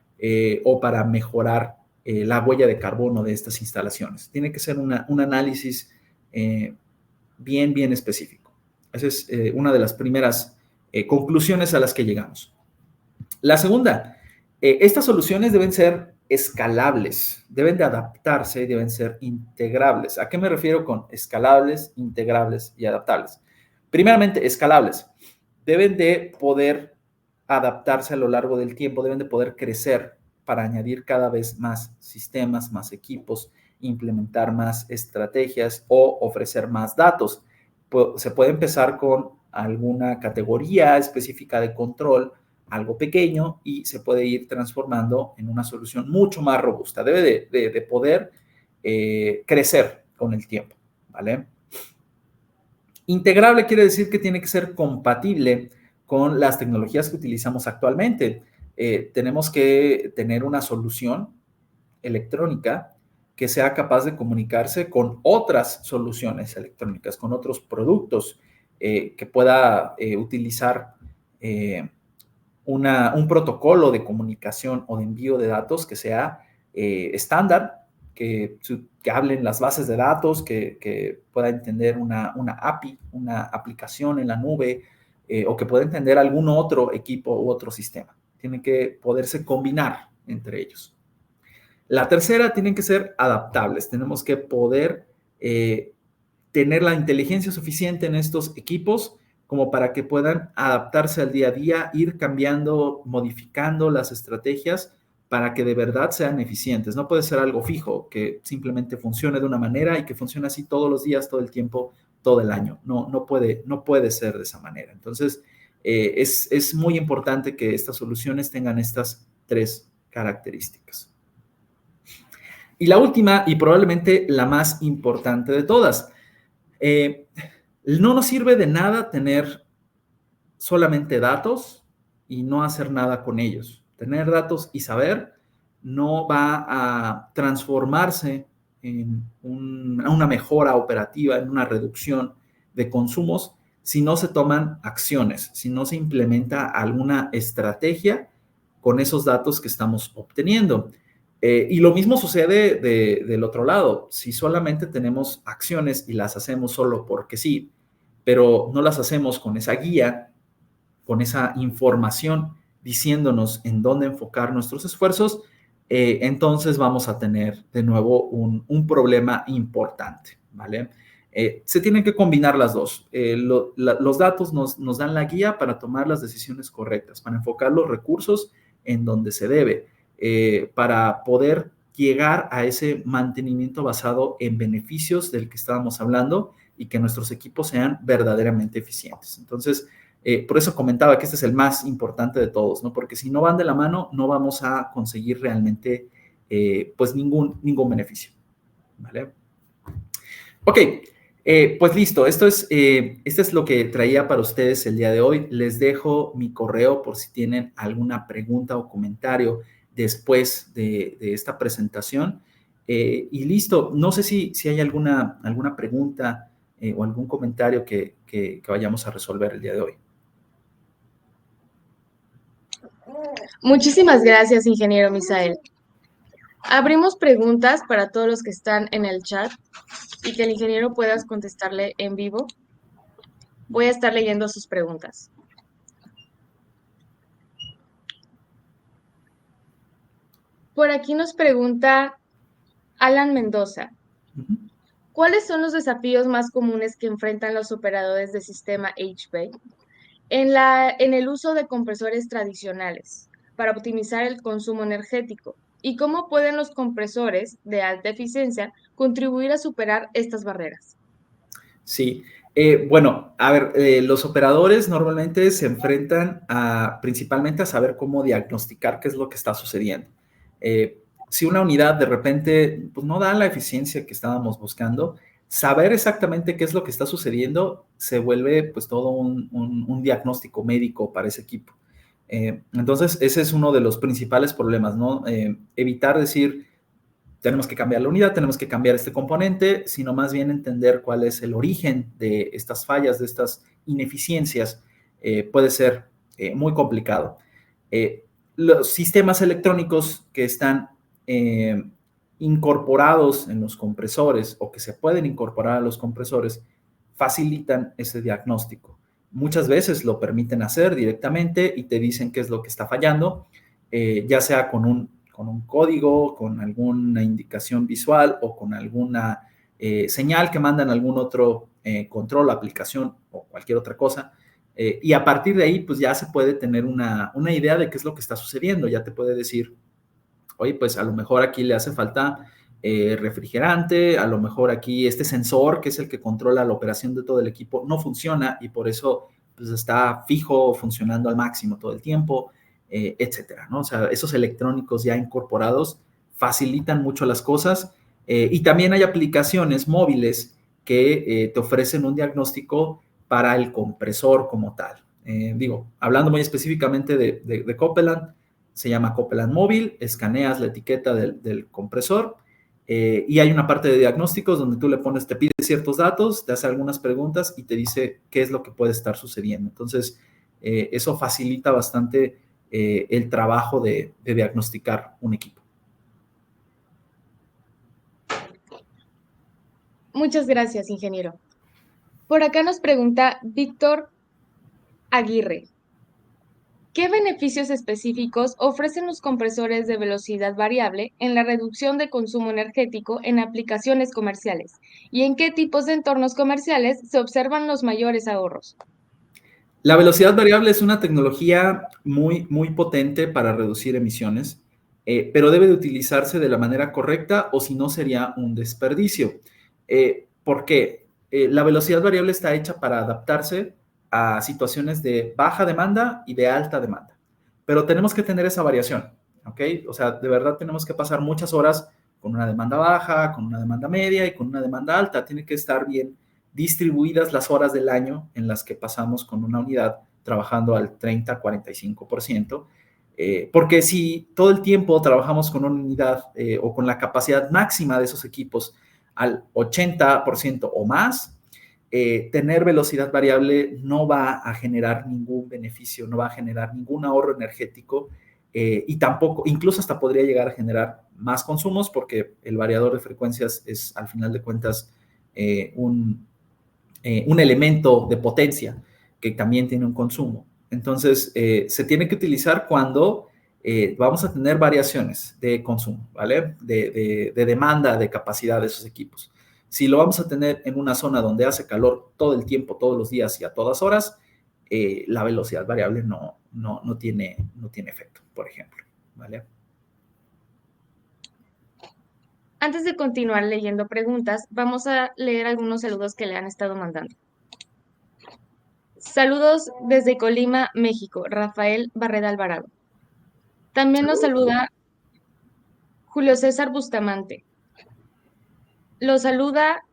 o para mejorar la huella de carbono de estas instalaciones. Tiene que ser un análisis bien específico. Esa es una de las primeras conclusiones a las que llegamos. La segunda, estas soluciones deben ser escalables, deben de adaptarse, deben ser integrables. ¿A qué me refiero con escalables, integrables y adaptables? Primeramente, escalables. Deben de poder adaptarse a lo largo del tiempo, deben de poder crecer para añadir cada vez más sistemas, más equipos, implementar más estrategias o ofrecer más datos. Se puede empezar con alguna categoría específica de control, algo pequeño, y se puede ir transformando en una solución mucho más robusta. Debe de poder crecer con el tiempo, ¿vale? Integrable quiere decir que tiene que ser compatible con las tecnologías que utilizamos actualmente. Tenemos que tener una solución electrónica que sea capaz de comunicarse con otras soluciones electrónicas, con otros productos, que pueda utilizar un protocolo de comunicación o de envío de datos que sea estándar, que hablen las bases de datos, que pueda entender una API, una aplicación en la nube, o que pueda entender algún otro equipo u otro sistema. Tienen que poderse combinar entre ellos. La tercera, tienen que ser adaptables. Tenemos que poder tener la inteligencia suficiente en estos equipos como para que puedan adaptarse al día a día, ir cambiando, modificando las estrategias para que de verdad sean eficientes. No puede ser algo fijo, que simplemente funcione de una manera y que funcione así todos los días, todo el tiempo, todo el año. No puede ser de esa manera. Entonces, es muy importante que estas soluciones tengan estas tres características. Y la última, y probablemente la más importante de todas, no nos sirve de nada tener solamente datos y no hacer nada con ellos. Tener datos y saber no va a transformarse en una mejora operativa, en una reducción de consumos, si no se toman acciones, si no se implementa alguna estrategia con esos datos que estamos obteniendo. Y lo mismo sucede del otro lado. Si solamente tenemos acciones y las hacemos solo porque sí, pero no las hacemos con esa guía, con esa información diciéndonos en dónde enfocar nuestros esfuerzos, entonces vamos a tener de nuevo un problema importante, ¿vale? Se tienen que combinar las dos. Los datos nos dan la guía para tomar las decisiones correctas, para enfocar los recursos en donde se debe, para poder llegar a ese mantenimiento basado en beneficios del que estábamos hablando y que nuestros equipos sean verdaderamente eficientes. Entonces, por eso comentaba que este es el más importante de todos, ¿no? Porque si no van de la mano, no vamos a conseguir realmente, pues, ningún beneficio, ¿vale? Ok, pues listo, esto es lo que traía para ustedes el día de hoy. Les dejo mi correo por si tienen alguna pregunta o comentario después de esta presentación. Y listo, no sé si hay alguna pregunta o algún comentario que vayamos a resolver el día de hoy. Muchísimas gracias, ingeniero Misael. Abrimos preguntas para todos los que están en el chat y que el ingeniero pueda contestarle en vivo. Voy a estar leyendo sus preguntas. Por aquí nos pregunta Alan Mendoza. ¿Cuáles son los desafíos más comunes que enfrentan los operadores de sistema HVAC en el uso de compresores tradicionales para optimizar el consumo energético? ¿Y cómo pueden los compresores de alta eficiencia contribuir a superar estas barreras? Sí, bueno, a ver, los operadores normalmente se enfrentan principalmente a saber cómo diagnosticar qué es lo que está sucediendo. Si una unidad de repente pues, no da la eficiencia que estábamos buscando, saber exactamente qué es lo que está sucediendo se vuelve pues todo un diagnóstico médico para ese equipo. Entonces, ese es uno de los principales problemas, ¿no? Evitar decir, tenemos que cambiar la unidad, tenemos que cambiar este componente, sino más bien entender cuál es el origen de estas fallas, de estas ineficiencias, puede ser muy complicado. Los sistemas electrónicos que están incorporados en los compresores o que se pueden incorporar a los compresores facilitan ese diagnóstico. Muchas veces lo permiten hacer directamente y te dicen qué es lo que está fallando, ya sea con un código, con alguna indicación visual o con alguna señal que mandan algún otro control, aplicación o cualquier otra cosa. Y a partir de ahí, pues ya se puede tener una idea de qué es lo que está sucediendo. Ya te puede decir, oye, pues a lo mejor aquí le hace falta refrigerante, a lo mejor aquí este sensor, que es el que controla la operación de todo el equipo, no funciona y por eso pues, está fijo, funcionando al máximo todo el tiempo, etcétera, ¿no? O sea, esos electrónicos ya incorporados facilitan mucho las cosas y también hay aplicaciones móviles que te ofrecen un diagnóstico para el compresor como tal. Digo, hablando muy específicamente de Copeland, se llama Copeland Móvil, escaneas la etiqueta del compresor y hay una parte de diagnósticos donde tú le pones, te pide ciertos datos, te hace algunas preguntas y te dice qué es lo que puede estar sucediendo. Entonces, eso facilita bastante el trabajo de diagnosticar un equipo. Muchas gracias, ingeniero. Por acá nos pregunta Víctor Aguirre. ¿Qué beneficios específicos ofrecen los compresores de velocidad variable en la reducción de consumo energético en aplicaciones comerciales? ¿Y en qué tipos de entornos comerciales se observan los mayores ahorros? La velocidad variable es una tecnología muy, muy potente para reducir emisiones, pero debe de utilizarse de la manera correcta o si no sería un desperdicio. ¿Por qué? La velocidad variable está hecha para adaptarse a situaciones de baja demanda y de alta demanda, pero tenemos que tener esa variación, ¿ok? O sea, de verdad tenemos que pasar muchas horas con una demanda baja, con una demanda media y con una demanda alta. Tiene que estar bien distribuidas las horas del año en las que pasamos con una unidad trabajando al 30-45%, porque si todo el tiempo trabajamos con una unidad o con la capacidad máxima de esos equipos al 80% o más, tener velocidad variable no va a generar ningún beneficio, no va a generar ningún ahorro energético y tampoco, incluso hasta podría llegar a generar más consumos porque el variador de frecuencias es al final de cuentas un elemento de potencia que también tiene un consumo. Entonces, se tiene que utilizar cuando vamos a tener variaciones de consumo, ¿vale? De demanda, de capacidad de esos equipos. Si lo vamos a tener en una zona donde hace calor todo el tiempo, todos los días y a todas horas, la velocidad variable no tiene efecto, por ejemplo, ¿vale? Antes de continuar leyendo preguntas, vamos a leer algunos saludos que le han estado mandando. Saludos desde Colima, México, Rafael Barreda Alvarado. También nos saluda Julio César Bustamante. Lo saluda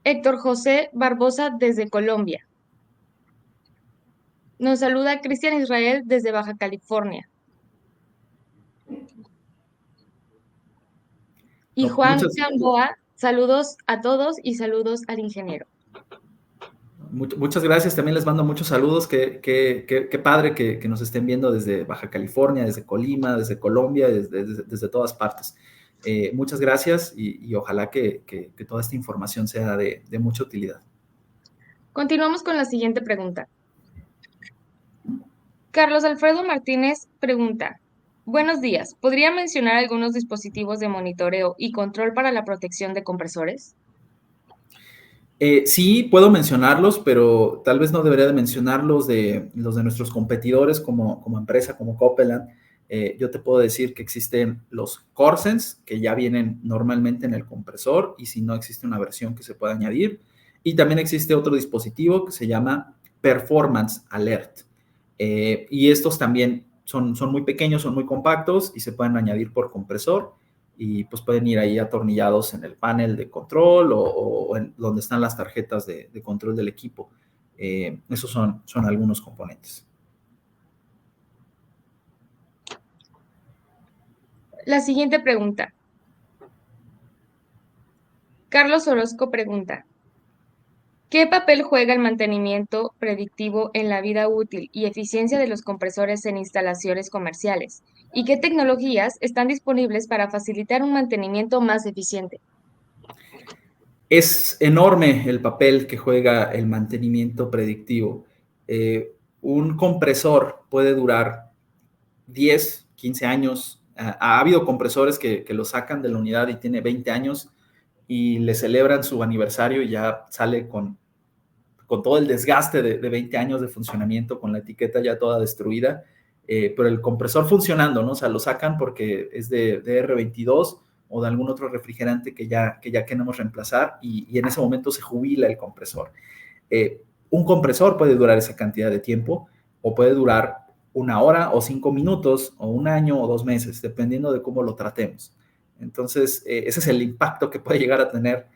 Héctor José Barbosa desde Colombia. Nos saluda Cristian Israel desde Baja California. Y Juan Gamboa, saludos a todos y saludos al ingeniero. Muchas gracias, también les mando muchos saludos, qué padre que nos estén viendo desde Baja California, desde Colima, desde Colombia, desde todas partes. Muchas gracias y ojalá que toda esta información sea de mucha utilidad. Continuamos con la siguiente pregunta. Carlos Alfredo Martínez pregunta, buenos días, ¿podría mencionar algunos dispositivos de monitoreo y control para la protección de compresores? Sí, puedo mencionarlos, pero tal vez no debería de mencionar los de nuestros competidores como empresa, como Copeland. Yo te puedo decir que existen los Coresense, que ya vienen normalmente en el compresor, y si no, existe una versión que se puede añadir. Y también existe otro dispositivo que se llama Performance Alert. Y estos también son muy pequeños, son muy compactos y se pueden añadir por compresor y pues pueden ir ahí atornillados en el panel de control o en donde están las tarjetas de control del equipo. Esos son algunos componentes. La siguiente pregunta. Carlos Orozco pregunta, ¿qué papel juega el mantenimiento predictivo en la vida útil y eficiencia de los compresores en instalaciones comerciales? ¿Y qué tecnologías están disponibles para facilitar un mantenimiento más eficiente? Es enorme el papel que juega el mantenimiento predictivo. Un compresor puede durar 10, 15 años. Ha habido compresores que lo sacan de la unidad y tiene 20 años y le celebran su aniversario y ya sale con todo el desgaste de 20 años de funcionamiento, con la etiqueta ya toda destruida, pero el compresor funcionando, ¿no? O sea, lo sacan porque es de R22 o de algún otro refrigerante que ya queremos reemplazar y en ese momento se jubila el compresor. Un compresor puede durar esa cantidad de tiempo o puede durar 1 hora o 5 minutos o 1 año o 2 meses, dependiendo de cómo lo tratemos. Entonces, ese es el impacto que puede llegar a tener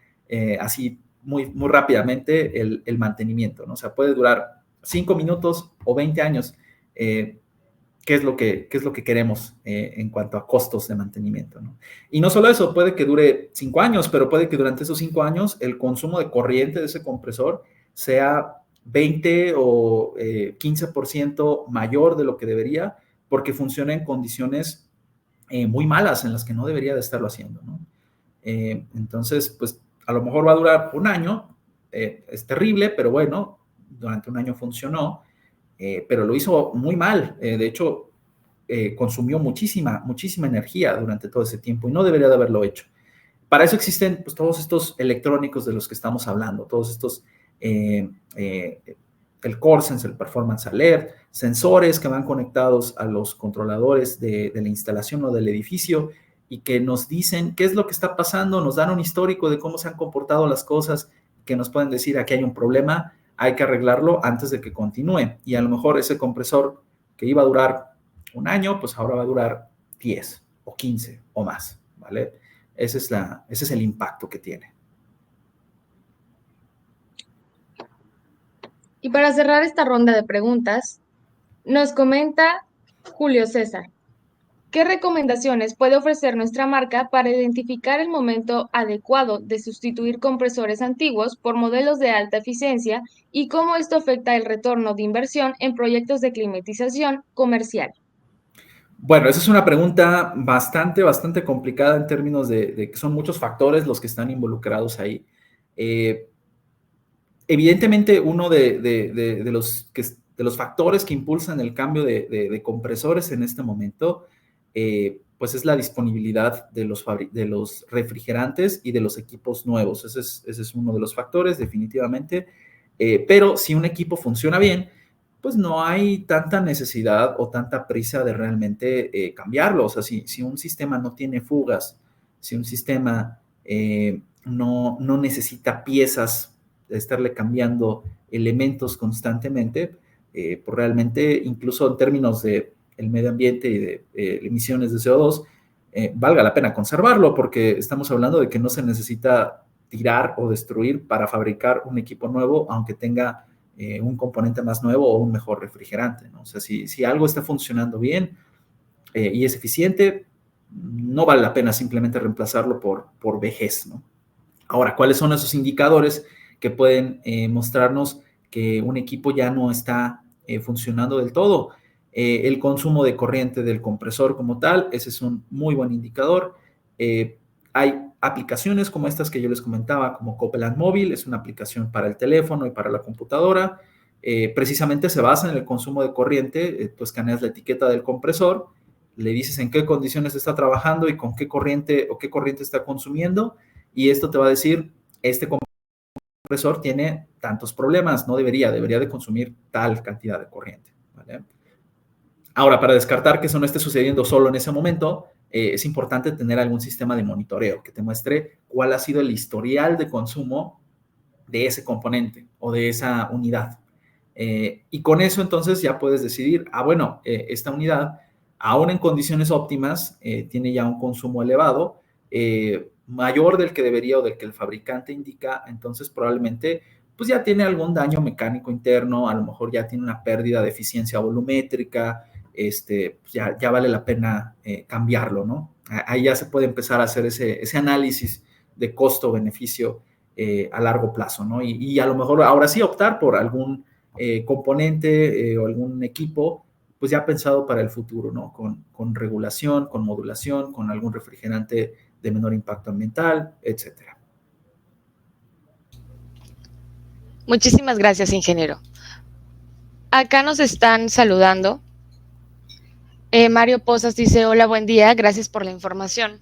así muy rápidamente el mantenimiento, ¿no? O sea, puede durar 5 minutos o 20 años. ¿Qué es lo que queremos en cuanto a costos de mantenimiento, ¿no? Y no solo eso, puede que dure 5 años, pero puede que durante esos 5 años el consumo de corriente de ese compresor sea 20 o 15% mayor de lo que debería, porque funciona en condiciones muy malas en las que no debería de estarlo haciendo, ¿no? Entonces, pues a lo mejor va a durar 1 año, es terrible, pero bueno, durante 1 año funcionó, pero lo hizo muy mal. De hecho, consumió muchísima energía durante todo ese tiempo y no debería de haberlo hecho. Para eso existen pues, todos estos electrónicos de los que estamos hablando, todos estos, el CoreSense, el Performance Alert, sensores que van conectados a los controladores de la instalación o del edificio y que nos dicen qué es lo que está pasando, nos dan un histórico de cómo se han comportado las cosas, que nos pueden decir aquí hay un problema, hay que arreglarlo antes de que continúe. Y a lo mejor ese compresor que iba a durar 1 año, pues ahora va a durar 10 o 15 o más, ¿vale? Ese es el impacto que tiene. Y para cerrar esta ronda de preguntas, nos comenta Julio César, ¿qué recomendaciones puede ofrecer nuestra marca para identificar el momento adecuado de sustituir compresores antiguos por modelos de alta eficiencia y cómo esto afecta el retorno de inversión en proyectos de climatización comercial? Bueno, esa es una pregunta bastante complicada en términos de que son muchos factores los que están involucrados ahí. Evidentemente, uno de los factores que impulsan el cambio de compresores en este momento, pues es la disponibilidad de los refrigerantes y de los equipos nuevos. Ese es uno de los factores, definitivamente. Pero si un equipo funciona bien, pues no hay tanta necesidad o tanta prisa de realmente cambiarlo. O sea, si un sistema no tiene fugas, si un sistema no necesita piezas, de estarle cambiando elementos constantemente, pues realmente, incluso en términos de el medio ambiente y de emisiones de CO2, valga la pena conservarlo, porque estamos hablando de que no se necesita tirar o destruir para fabricar un equipo nuevo, aunque tenga un componente más nuevo o un mejor refrigerante, ¿no? O sea, si algo está funcionando bien y es eficiente, no vale la pena simplemente reemplazarlo por vejez, ¿no? Ahora, ¿cuáles son esos indicadores que pueden mostrarnos que un equipo ya no está funcionando del todo? El consumo de corriente del compresor como tal, ese es un muy buen indicador. Hay aplicaciones como estas que yo les comentaba, como Copeland Móvil, es una aplicación para el teléfono y para la computadora. Precisamente se basa en el consumo de corriente. Tú escaneas la etiqueta del compresor, le dices en qué condiciones está trabajando y con qué corriente o qué corriente está consumiendo, y esto te va a decir, este compresor tiene tantos problemas, no debería de consumir tal cantidad de corriente, ¿vale? Ahora, para descartar que eso no esté sucediendo solo en ese momento, es importante tener algún sistema de monitoreo que te muestre cuál ha sido el historial de consumo de ese componente o de esa unidad. Y con eso entonces ya puedes decidir, bueno, esta unidad, aún en condiciones óptimas, tiene ya un consumo elevado, mayor del que debería o del que el fabricante indica, entonces probablemente pues ya tiene algún daño mecánico interno, a lo mejor ya tiene una pérdida de eficiencia volumétrica, pues ya vale la pena cambiarlo, ¿no? Ahí ya se puede empezar a hacer ese análisis de costo-beneficio a largo plazo, ¿no? Y a lo mejor ahora sí optar por algún componente o algún equipo, pues ya pensado para el futuro, ¿no? Con regulación, con modulación, con algún refrigerante de menor impacto ambiental, etcétera. Muchísimas gracias, ingeniero. Acá nos están saludando. Mario Pozas dice, hola, buen día, gracias por la información.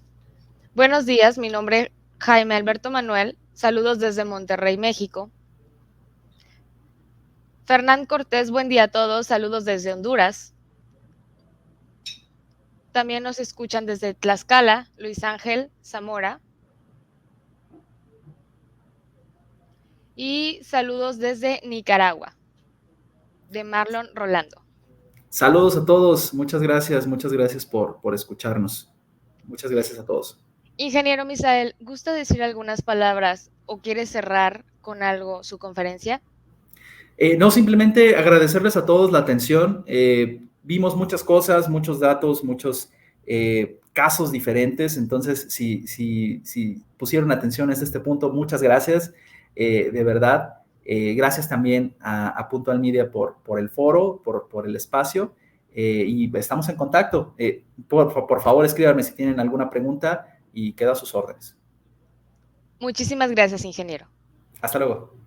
Buenos días, mi nombre es Jaime Alberto Manuel, saludos desde Monterrey, México. Fernán Cortés, buen día a todos, saludos desde Honduras. También nos escuchan desde Tlaxcala, Luis Ángel Zamora. Y saludos desde Nicaragua, de Marlon Rolando. Saludos a todos, muchas gracias por escucharnos. Muchas gracias a todos. Ingeniero Misael, ¿gusta decir algunas palabras o quiere cerrar con algo su conferencia? No, simplemente agradecerles a todos la atención. Vimos muchas cosas, muchos datos, muchos casos diferentes. Entonces, si pusieron atención a este punto, muchas gracias. De verdad, gracias también a Puntual Media por el foro, por el espacio. Y estamos en contacto. Por favor, escríbanme si tienen alguna pregunta y quedo a sus órdenes. Muchísimas gracias, ingeniero. Hasta luego.